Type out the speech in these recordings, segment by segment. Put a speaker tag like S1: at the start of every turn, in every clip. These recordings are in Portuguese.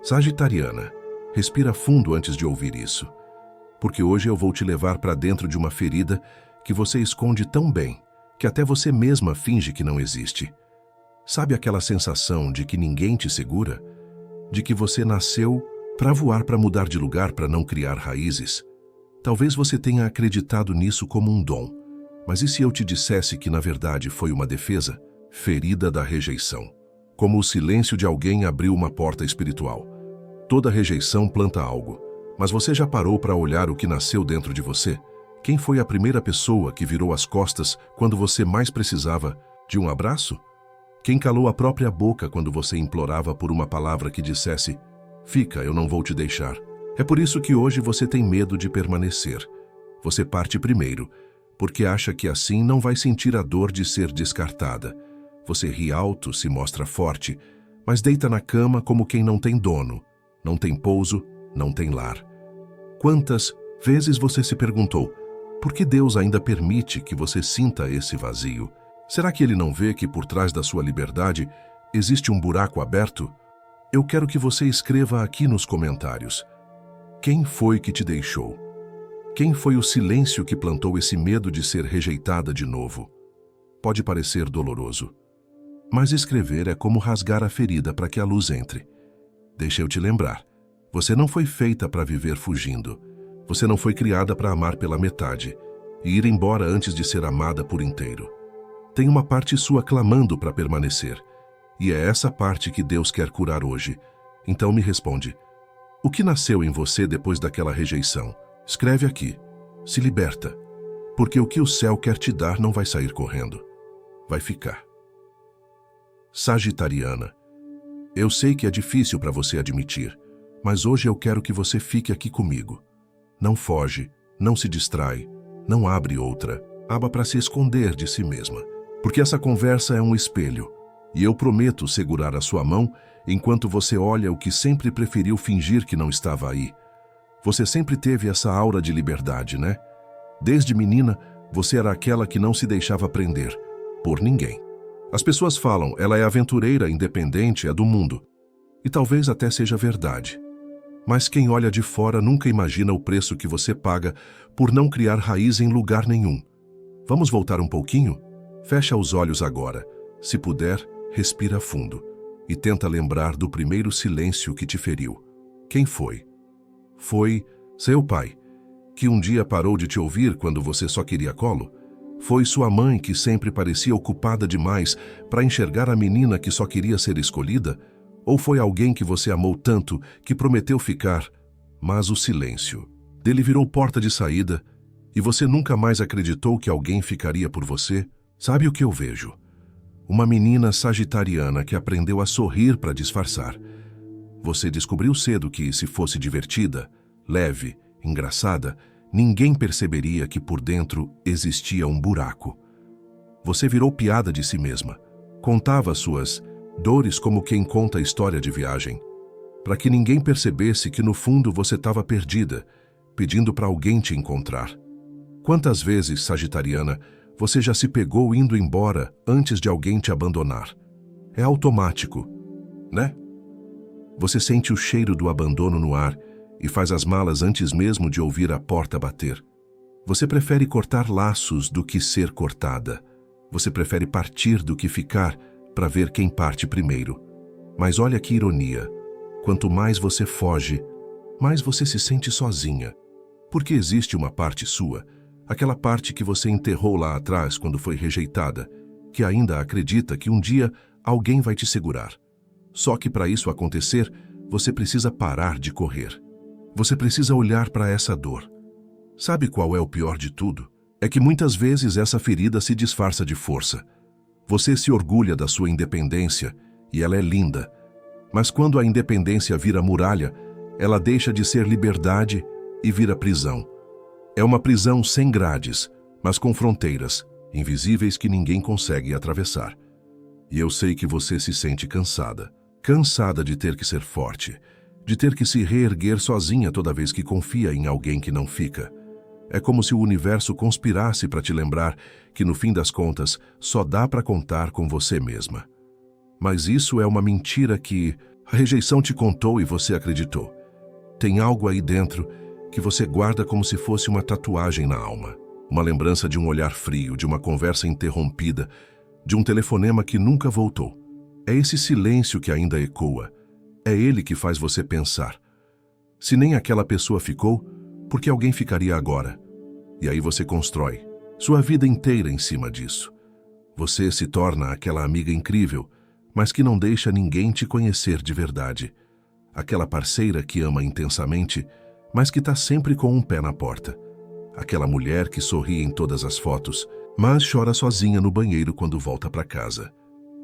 S1: Sagitariana, respira fundo antes de ouvir isso, porque hoje eu vou te levar para dentro de uma ferida que você esconde tão bem que até você mesma finge que não existe. Sabe aquela sensação de que ninguém te segura? De que você nasceu para voar, para mudar de lugar, para não criar raízes? Talvez você tenha acreditado nisso como um dom, mas e se eu te dissesse que na verdade foi uma defesa? Ferida da rejeição. Como o silêncio de alguém abriu uma porta espiritual. Toda rejeição planta algo, mas você já parou para olhar o que nasceu dentro de você? Quem foi a primeira pessoa que virou as costas quando você mais precisava de um abraço? Quem calou a própria boca quando você implorava por uma palavra que dissesse: "Fica, eu não vou te deixar"? É por isso que hoje você tem medo de permanecer. Você parte primeiro, porque acha que assim não vai sentir a dor de ser descartada. Você ri alto, se mostra forte, mas deita na cama como quem não tem dono, não tem pouso, não tem lar. Quantas vezes você se perguntou: por que Deus ainda permite que você sinta esse vazio? Será que Ele não vê que por trás da sua liberdade existe um buraco aberto? Eu quero que você escreva aqui nos comentários: quem foi que te deixou? Quem foi o silêncio que plantou esse medo de ser rejeitada de novo? Pode parecer doloroso, mas escrever é como rasgar a ferida para que a luz entre. Deixa eu te lembrar, você não foi feita para viver fugindo. Você não foi criada para amar pela metade e ir embora antes de ser amada por inteiro. Tem uma parte sua clamando para permanecer, e é essa parte que Deus quer curar hoje. Então me responde: o que nasceu em você depois daquela rejeição? Escreve aqui. Se liberta, porque o que o céu quer te dar não vai sair correndo. Vai ficar. Sagitariana, eu sei que é difícil para você admitir, mas hoje eu quero que você fique aqui comigo. Não foge, não se distrai, não abre outra aba para se esconder de si mesma, porque essa conversa é um espelho, e eu prometo segurar a sua mão enquanto você olha o que sempre preferiu fingir que não estava aí. Você sempre teve essa aura de liberdade, né? Desde menina, você era aquela que não se deixava prender por ninguém. As pessoas falam: ela é aventureira, independente, é do mundo. E talvez até seja verdade. Mas quem olha de fora nunca imagina o preço que você paga por não criar raiz em lugar nenhum. Vamos voltar um pouquinho? Fecha os olhos agora. Se puder, respira fundo e tenta lembrar do primeiro silêncio que te feriu. Quem foi? Foi seu pai, que um dia parou de te ouvir quando você só queria colo? Foi sua mãe, que sempre parecia ocupada demais para enxergar a menina que só queria ser escolhida? Ou foi alguém que você amou tanto que prometeu ficar, mas o silêncio dele virou porta de saída e você nunca mais acreditou que alguém ficaria por você? Sabe o que eu vejo? Uma menina sagitariana que aprendeu a sorrir para disfarçar. Você descobriu cedo que, se fosse divertida, leve, engraçada, ninguém perceberia que por dentro existia um buraco. Você virou piada de si mesma. Contava suas dores como quem conta a história de viagem, para que ninguém percebesse que no fundo você estava perdida, pedindo para alguém te encontrar. Quantas vezes, sagitariana, você já se pegou indo embora antes de alguém te abandonar? É automático, né? Você sente o cheiro do abandono no ar e faz as malas antes mesmo de ouvir a porta bater. Você prefere cortar laços do que ser cortada. Você prefere partir do que ficar para ver quem parte primeiro. Mas olha que ironia. Quanto mais você foge, mais você se sente sozinha. Porque existe uma parte sua, aquela parte que você enterrou lá atrás quando foi rejeitada, que ainda acredita que um dia alguém vai te segurar. Só que para isso acontecer, você precisa parar de correr. Você precisa olhar para essa dor. Sabe qual é o pior de tudo? É que muitas vezes essa ferida se disfarça de força. Você se orgulha da sua independência e ela é linda. Mas quando a independência vira muralha, ela deixa de ser liberdade e vira prisão. É uma prisão sem grades, mas com fronteiras, invisíveis que ninguém consegue atravessar. E eu sei que você se sente cansada. Cansada de ter que ser forte, de ter que se reerguer sozinha toda vez que confia em alguém que não fica. É como se o universo conspirasse para te lembrar que, no fim das contas, só dá para contar com você mesma. Mas isso é uma mentira que A rejeição te contou e você acreditou. Tem algo aí dentro que você guarda como se fosse uma tatuagem na alma. Uma lembrança de um olhar frio, de uma conversa interrompida, de um telefonema que nunca voltou. É esse silêncio que ainda ecoa. É ele que faz você pensar. Se nem aquela pessoa ficou, por que alguém ficaria agora? E aí você constrói sua vida inteira em cima disso. Você se torna aquela amiga incrível, mas que não deixa ninguém te conhecer de verdade. Aquela parceira que ama intensamente, mas que está sempre com um pé na porta. Aquela mulher que sorri em todas as fotos, mas chora sozinha no banheiro quando volta para casa.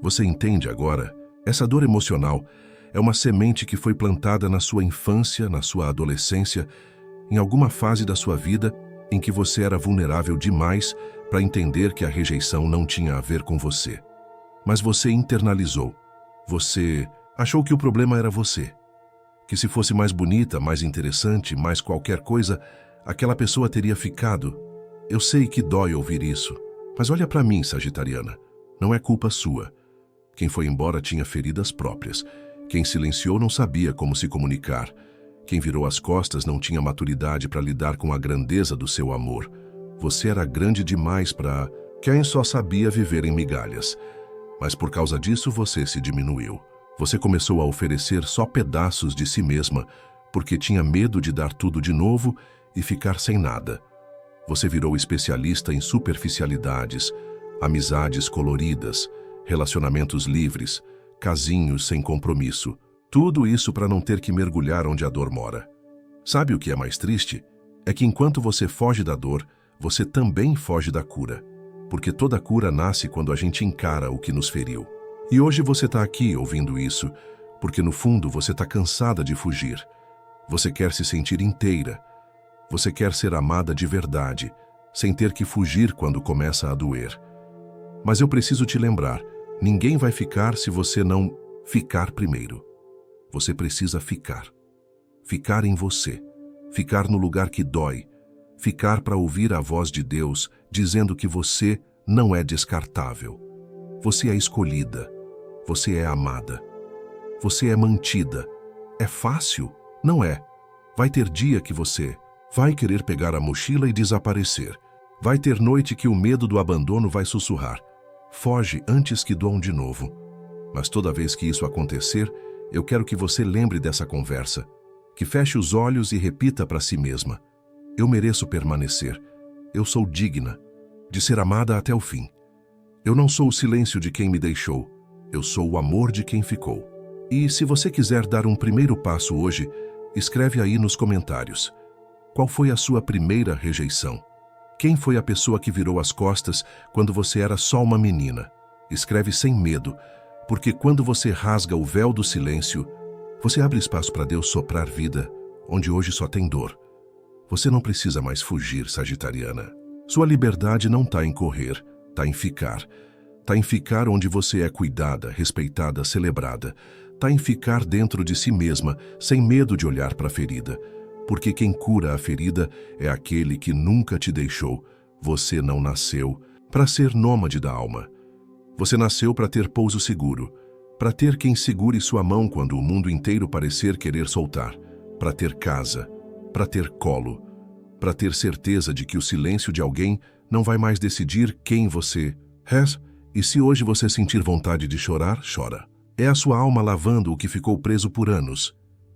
S1: Você entende agora? Essa dor emocional é uma semente que foi plantada na sua infância, na sua adolescência, em alguma fase da sua vida em que você era vulnerável demais para entender que a rejeição não tinha a ver com você. Mas você internalizou. Você achou que o problema era você. Que se fosse mais bonita, mais interessante, mais qualquer coisa, aquela pessoa teria ficado. Eu sei que dói ouvir isso, mas olha para mim, Sagitariana. Não é culpa sua. Quem foi embora tinha feridas próprias. Quem silenciou não sabia como se comunicar. Quem virou as costas não tinha maturidade para lidar com a grandeza do seu amor. Você era grande demais para quem só sabia viver em migalhas. Mas por causa disso você se diminuiu. Você começou a oferecer só pedaços de si mesma, porque tinha medo de dar tudo de novo e ficar sem nada. Você virou especialista em superficialidades, amizades coloridas, relacionamentos livres, casinhos sem compromisso. Tudo isso para não ter que mergulhar onde a dor mora. Sabe o que é mais triste? É que enquanto você foge da dor, você também foge da cura. Porque toda cura nasce quando a gente encara o que nos feriu. E hoje você está aqui ouvindo isso, porque no fundo você está cansada de fugir. Você quer se sentir inteira. Você quer ser amada de verdade, sem ter que fugir quando começa a doer. Mas eu preciso te lembrar, ninguém vai ficar se você não ficar primeiro. Você precisa ficar. Ficar em você. Ficar no lugar que dói. Ficar para ouvir a voz de Deus dizendo que você não é descartável. Você é escolhida. Você é amada. Você é mantida. É fácil? Não é. Vai ter dia que você vai querer pegar a mochila e desaparecer. Vai ter noite que o medo do abandono vai sussurrar. Foge antes que doam de novo. Mas toda vez que isso acontecer, eu quero que você lembre dessa conversa, que feche os olhos e repita para si mesma. Eu mereço permanecer. Eu sou digna de ser amada até o fim. Eu não sou o silêncio de quem me deixou. Eu sou o amor de quem ficou. E se você quiser dar um primeiro passo hoje, escreve aí nos comentários. Qual foi a sua primeira rejeição? Quem foi a pessoa que virou as costas quando você era só uma menina? Escreve sem medo, porque quando você rasga o véu do silêncio, você abre espaço para Deus soprar vida, onde hoje só tem dor. Você não precisa mais fugir, Sagitariana. Sua liberdade não está em correr, está em ficar. Está em ficar onde você é cuidada, respeitada, celebrada. Está em ficar dentro de si mesma, sem medo de olhar para a ferida. Porque quem cura a ferida é aquele que nunca te deixou. Você não nasceu para ser nômade da alma. Você nasceu para ter pouso seguro, para ter quem segure sua mão quando o mundo inteiro parecer querer soltar, para ter casa, para ter colo, para ter certeza de que o silêncio de alguém não vai mais decidir quem você é. E se hoje você sentir vontade de chorar, chora. É a sua alma lavando o que ficou preso por anos.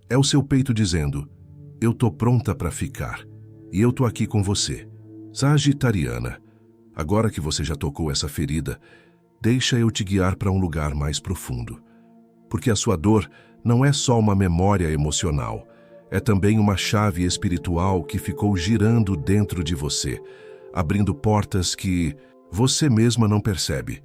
S1: É o seu peito dizendo, eu tô pronta para ficar, e eu tô aqui com você. Sagitariana, agora que você já tocou essa ferida, deixa eu te guiar para um lugar mais profundo. Porque a sua dor não é só uma memória emocional, é também uma chave espiritual que ficou girando dentro de você, abrindo portas que você mesma não percebe.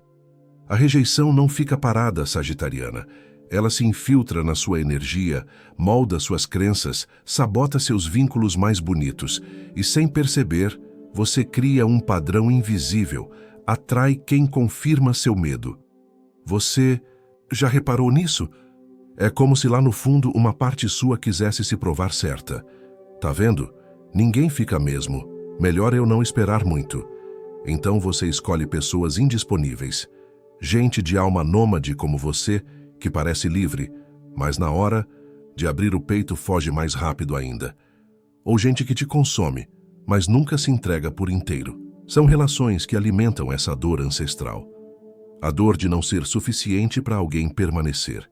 S1: A rejeição não fica parada, Sagitariana. Ela se infiltra na sua energia, molda suas crenças, sabota seus vínculos mais bonitos e, sem perceber, você cria um padrão invisível, atrai quem confirma seu medo. Você já reparou nisso? É como se lá no fundo uma parte sua quisesse se provar certa. Tá vendo? Ninguém fica mesmo. Melhor eu não esperar muito. Então você escolhe pessoas indisponíveis. Gente de alma nômade como você, que parece livre, mas na hora de abrir o peito foge mais rápido ainda. Ou gente que te consome, mas nunca se entrega por inteiro. São relações que alimentam essa dor ancestral. A dor de não ser suficiente para alguém permanecer.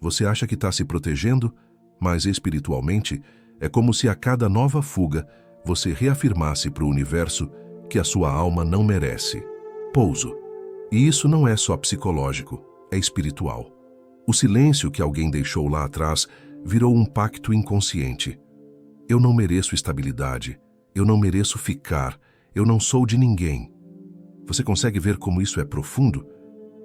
S1: Você acha que está se protegendo, mas espiritualmente é como se a cada nova fuga você reafirmasse para o universo que a sua alma não merece. Pouso. E isso não é só psicológico, é espiritual. O silêncio que alguém deixou lá atrás virou um pacto inconsciente. Eu não mereço estabilidade, eu não mereço ficar, eu não sou de ninguém. Você consegue ver como isso é profundo?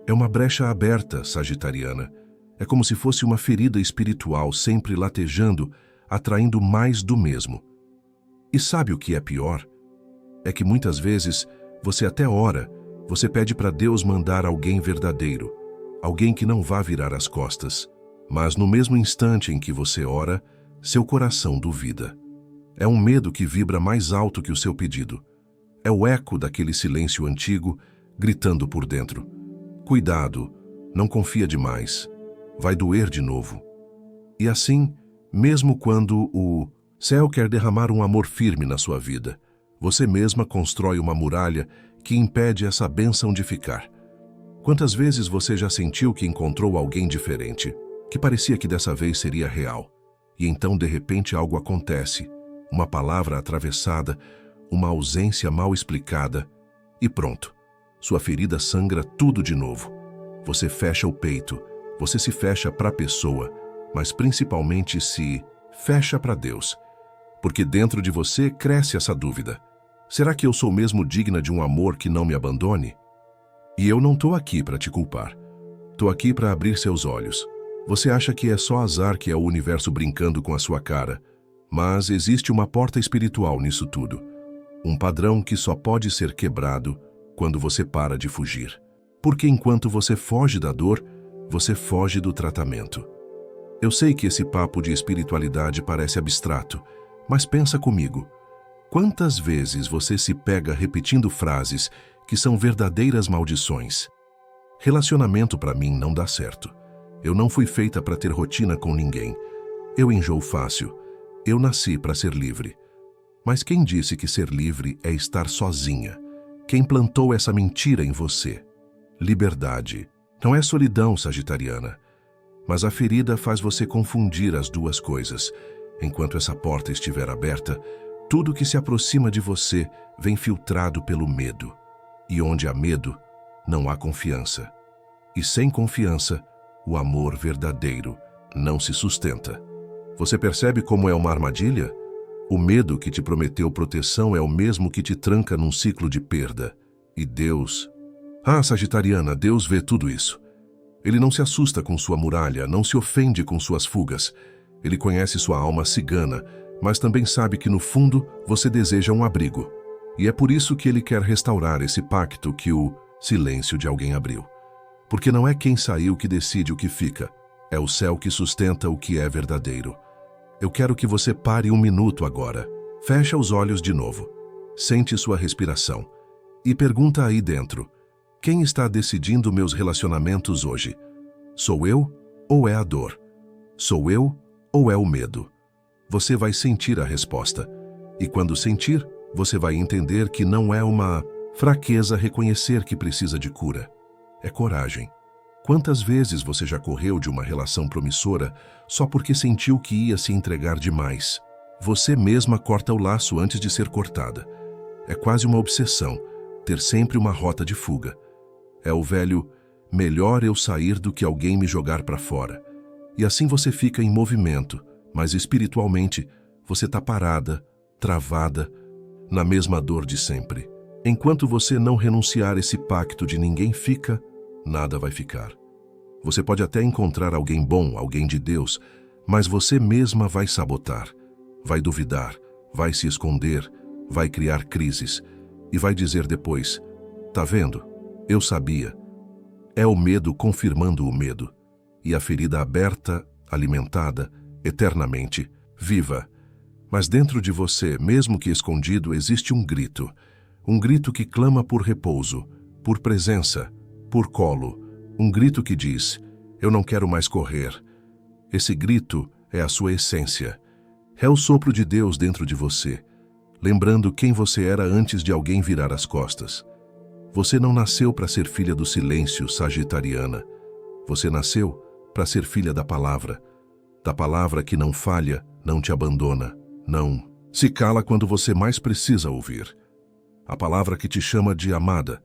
S1: É uma brecha aberta, sagitariana. É como se fosse uma ferida espiritual sempre latejando, atraindo mais do mesmo. E sabe o que é pior? É que muitas vezes você até ora, você pede para Deus mandar alguém verdadeiro, alguém que não vá virar as costas. Mas no mesmo instante em que você ora, seu coração duvida. É um medo que vibra mais alto que o seu pedido. É o eco daquele silêncio antigo, gritando por dentro. Cuidado, não confia demais. Vai doer de novo. E assim, mesmo quando o céu quer derramar um amor firme na sua vida, você mesma constrói uma muralha que impede essa bênção de ficar. Quantas vezes você já sentiu que encontrou alguém diferente, que parecia que dessa vez seria real, e então de repente algo acontece, uma palavra atravessada, uma ausência mal explicada, e pronto, sua ferida sangra tudo de novo. Você fecha o peito, você se fecha para a pessoa, mas principalmente se fecha para Deus, porque dentro de você cresce essa dúvida. Será que eu sou mesmo digna de um amor que não me abandone? E eu não estou aqui para te culpar. Estou aqui para abrir seus olhos. Você acha que é só azar que é o universo brincando com a sua cara, mas existe uma porta espiritual nisso tudo. Um padrão que só pode ser quebrado quando você para de fugir. Porque enquanto você foge da dor, você foge do tratamento. Eu sei que esse papo de espiritualidade parece abstrato, mas pensa comigo. Quantas vezes você se pega repetindo frases que são verdadeiras maldições? Relacionamento para mim não dá certo. Eu não fui feita para ter rotina com ninguém. Eu enjoo fácil. Eu nasci para ser livre. Mas quem disse que ser livre é estar sozinha? Quem plantou essa mentira em você? Liberdade. Não é solidão, sagitariana. Mas a ferida faz você confundir as duas coisas. Enquanto essa porta estiver aberta, tudo que se aproxima de você vem filtrado pelo medo. E onde há medo, não há confiança. E sem confiança, o amor verdadeiro não se sustenta. Você percebe como é uma armadilha? O medo que te prometeu proteção é o mesmo que te tranca num ciclo de perda. E Deus... sagitariana, Deus vê tudo isso. Ele não se assusta com sua muralha, não se ofende com suas fugas. Ele conhece sua alma cigana, mas também sabe que no fundo você deseja um abrigo. E é por isso que ele quer restaurar esse pacto que o silêncio de alguém abriu. Porque não é quem saiu que decide o que fica, é o céu que sustenta o que é verdadeiro. Eu quero que você pare um minuto agora. Fecha os olhos de novo. Sente sua respiração. E pergunta aí dentro: quem está decidindo meus relacionamentos hoje? Sou eu ou é a dor? Sou eu ou é o medo? Você vai sentir a resposta. E quando sentir, você vai entender que não é uma fraqueza reconhecer que precisa de cura. É coragem. Quantas vezes você já correu de uma relação promissora só porque sentiu que ia se entregar demais? Você mesma corta o laço antes de ser cortada. É quase uma obsessão, ter sempre uma rota de fuga. É o velho, melhor eu sair do que alguém me jogar para fora. E assim você fica em movimento, mas espiritualmente você está parada, travada, na mesma dor de sempre. Enquanto você não renunciar esse pacto de ninguém fica, nada vai ficar. Você pode até encontrar alguém bom, alguém de Deus, mas você mesma vai sabotar, vai duvidar, vai se esconder, vai criar crises e vai dizer depois: tá vendo? Eu sabia. É o medo confirmando o medo, e a ferida aberta, alimentada, eternamente, viva. Mas dentro de você, mesmo que escondido, existe um grito que clama por repouso, por presença, por colo, um grito que diz: eu não quero mais correr, Esse grito é a sua essência. É o sopro de Deus dentro de você, lembrando quem você era antes de alguém virar as costas. Você não nasceu para ser filha do silêncio, sagitariana. Você nasceu para ser filha da palavra que não falha, não te abandona, não se cala quando você mais precisa ouvir. A palavra que te chama de amada,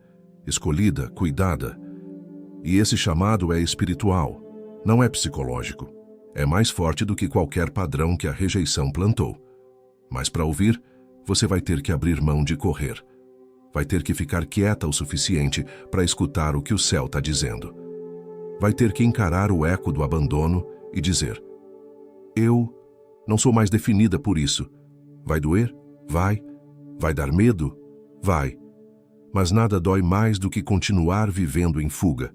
S1: escolhida, cuidada. E esse chamado é espiritual, não é psicológico. É mais forte do que qualquer padrão que a rejeição plantou. Mas para ouvir, você vai ter que abrir mão de correr. Vai ter que ficar quieta o suficiente para escutar o que o céu está dizendo. Vai ter que encarar o eco do abandono e dizer: eu não sou mais definida por isso. Vai doer? Vai. Vai dar medo? Vai. Mas nada dói mais do que continuar vivendo em fuga.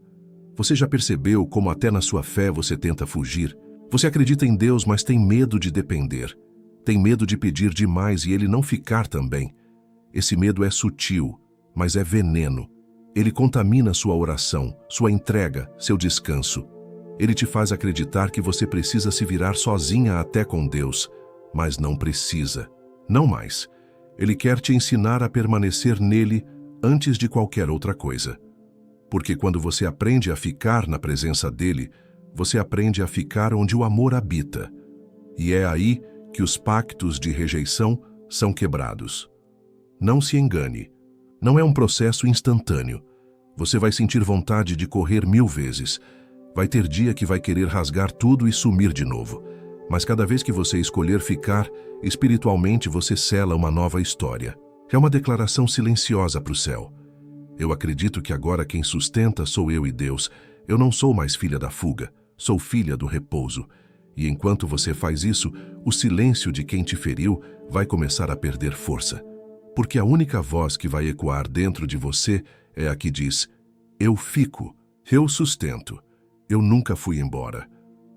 S1: Você já percebeu como até na sua fé você tenta fugir? Você acredita em Deus, mas tem medo de depender. Tem medo de pedir demais e Ele não ficar também. Esse medo é sutil, mas é veneno. Ele contamina sua oração, sua entrega, seu descanso. Ele te faz acreditar que você precisa se virar sozinha até com Deus, mas não precisa. Não mais. Ele quer te ensinar a permanecer nele antes de qualquer outra coisa. Porque quando você aprende a ficar na presença dele, você aprende a ficar onde o amor habita. E é aí que os pactos de rejeição são quebrados. Não se engane. Não é um processo instantâneo. Você vai sentir vontade de correr 1000 vezes. Vai ter dia que vai querer rasgar tudo e sumir de novo. Mas cada vez que você escolher ficar, espiritualmente você sela uma nova história. É uma declaração silenciosa para o céu. Eu acredito que agora quem sustenta sou eu e Deus. Eu não sou mais filha da fuga, sou filha do repouso. E enquanto você faz isso, o silêncio de quem te feriu vai começar a perder força. Porque a única voz que vai ecoar dentro de você é a que diz: eu fico, eu sustento, eu nunca fui embora.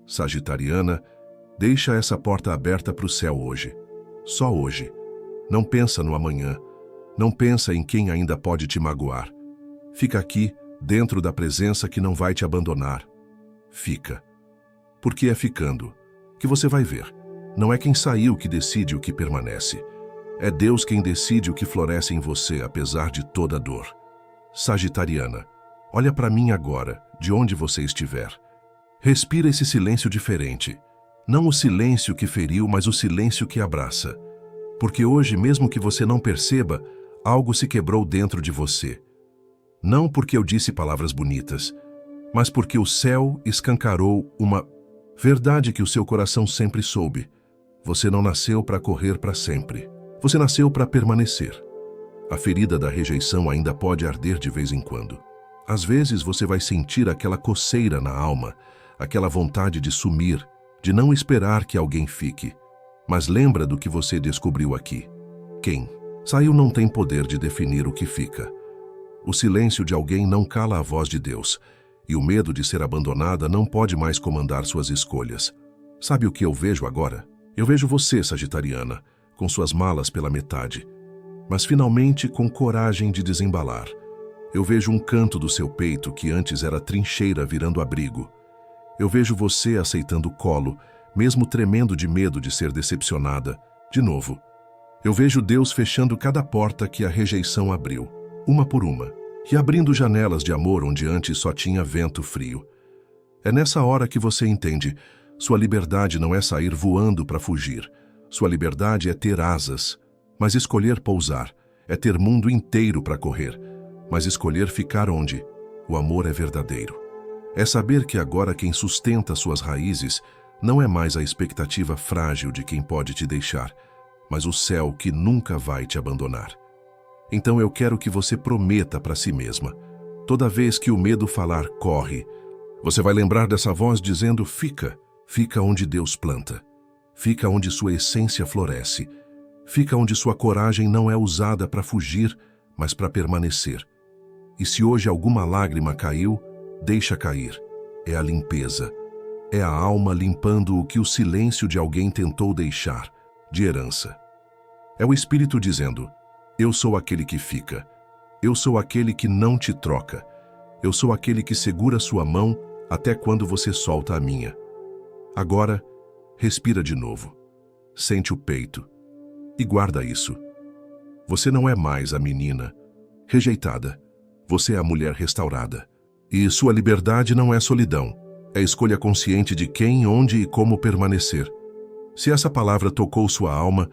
S1: Sagitariana, deixa essa porta aberta para o céu hoje. Só hoje. Não pensa no amanhã. Não pensa em quem ainda pode te magoar. Fica aqui, dentro da presença que não vai te abandonar. Fica. Porque é ficando que você vai ver. Não é quem saiu que decide o que permanece. É Deus quem decide o que floresce em você, apesar de toda a dor. Sagitariana, olha para mim agora, de onde você estiver. Respira esse silêncio diferente. Não o silêncio que feriu, mas o silêncio que abraça. Porque hoje, mesmo que você não perceba, algo se quebrou dentro de você. Não porque eu disse palavras bonitas, mas porque o céu escancarou uma verdade que o seu coração sempre soube. Você não nasceu para correr para sempre. Você nasceu para permanecer. A ferida da rejeição ainda pode arder de vez em quando. Às vezes você vai sentir aquela coceira na alma, aquela vontade de sumir, de não esperar que alguém fique. Mas lembra do que você descobriu aqui. Quem saiu não tem poder de definir o que fica. O silêncio de alguém não cala a voz de Deus, e o medo de ser abandonada não pode mais comandar suas escolhas. Sabe o que eu vejo agora? Eu vejo você, sagitariana, com suas malas pela metade, mas finalmente com coragem de desembalar. Eu vejo um canto do seu peito que antes era trincheira virando abrigo. Eu vejo você aceitando o colo, mesmo tremendo de medo de ser decepcionada. De novo. Eu vejo Deus fechando cada porta que a rejeição abriu, uma por uma, e abrindo janelas de amor onde antes só tinha vento frio. É nessa hora que você entende, sua liberdade não é sair voando para fugir. Sua liberdade é ter asas, mas escolher pousar, é ter mundo inteiro para correr, mas escolher ficar onde o amor é verdadeiro. É saber que agora quem sustenta suas raízes não é mais a expectativa frágil de quem pode te deixar, mas o céu que nunca vai te abandonar. Então eu quero que você prometa para si mesma, toda vez que o medo falar, corre, você vai lembrar dessa voz dizendo, fica onde Deus planta, fica onde sua essência floresce, fica onde sua coragem não é usada para fugir, mas para permanecer. E se hoje alguma lágrima caiu, deixa cair. É a limpeza. É a alma limpando o que o silêncio de alguém tentou deixar, de herança. É o Espírito dizendo, eu sou aquele que fica. Eu sou aquele que não te troca. Eu sou aquele que segura sua mão até quando você solta a minha. Agora, respira de novo. Sente o peito. E guarda isso. Você não é mais a menina rejeitada. Você é a mulher restaurada. E sua liberdade não é solidão. É escolha consciente de quem, onde e como permanecer. Se essa palavra tocou sua alma,